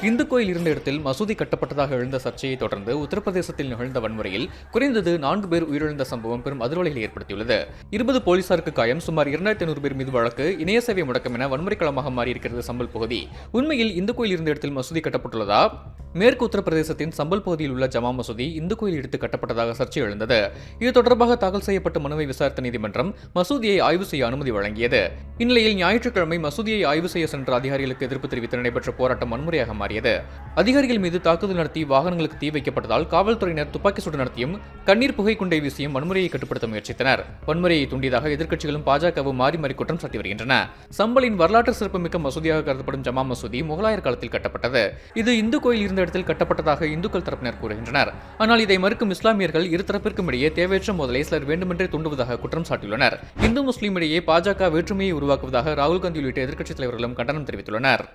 இந்து கோயில் இருந்த இடத்தில் மசூதி கட்டப்பட்டதாக எழுந்த சர்ச்சையை தொடர்ந்து உத்தரப்பிரதேசத்தில் நிகழ்ந்த வன்முறையில் குறைந்தது 4 பேர் உயிரிழந்த சம்பவம் பெரும் அதிர்வலைகளை ஏற்படுத்தியுள்ளது. 20 போலீசாருக்கு காயம், சுமார் 2500 பேர் மீது வழக்கு, இணைய சேவை முடக்கம் என வன்முறை களமாக மாறியிருக்கிறது சம்பல் பகுதி. உண்மையில் இந்து கோயில் இருந்த இடத்தில் மசூதி கட்டப்பட்டுள்ளதா? மேற்கு உத்தரப்பிரதேசத்தின் சம்பல் பகுதியில் உள்ள ஜமா மசூதி இந்து கோயில் எடுத்து கட்டப்பட்டதாக சர்ச்சை எழுந்தது. இது தொடர்பாக தாக்கல் செய்யப்பட்ட மனுவை விசாரித்த நீதிமன்றம் மசூதியை ஆய்வு செய்ய அனுமதி வழங்கியது. இந்நிலையில் ஞாயிற்றுக்கிழமை மசூதியை ஆய்வு செய்ய சென்ற அதிகாரிகளுக்கு எதிர்ப்பு தெரிவித்து நடைபெற்ற போராட்டம் வன்முறையாக மாறியது. அதிகாரிகள் மீது தாக்குதல் நடத்தி வாகனங்களுக்கு தீ வைக்கப்பட்டதால் காவல்துறையினர் துப்பாக்கி சூடு நடத்தியும் கண்ணீர் புகை குண்டை வீசியும் வன்முறையை கட்டுப்படுத்த முயற்சித்தனர். வன்முறையை தூண்டியதாக எதிர்க்கட்சிகளும் பாஜகவும் மாறி மாறி குற்றம் சாட்டி வருகின்றன. சம்பலின் வரலாற்று சிறப்புமிக்க மசூதியாக கருதப்படும் ஜமா மசூதி முகலாயர் காலத்தில் கட்டப்பட்டது. இது இந்து கோயில் இருந்த இடத்தில் கட்டப்பட்டதாக இந்துக்கள் தரப்பினர் கூறுகின்றனர். ஆனால் இதை மறுக்கும் இஸ்லாமியர்கள் இருதரப்பிற்கும் இடையே தேவையற்ற மோதலை சிலர் வேண்டுமென்றே தூண்டுவதாக குற்றம் சாட்டியுள்ளனர். இந்து முஸ்லீம் இடையே பாஜக வேற்றுமையை உருவாக்குவதாக ராகுல் காந்தி உள்ளிட்ட எதிர்க்கட்சித் தலைவர்களும் கண்டனம் தெரிவித்துள்ளனர்.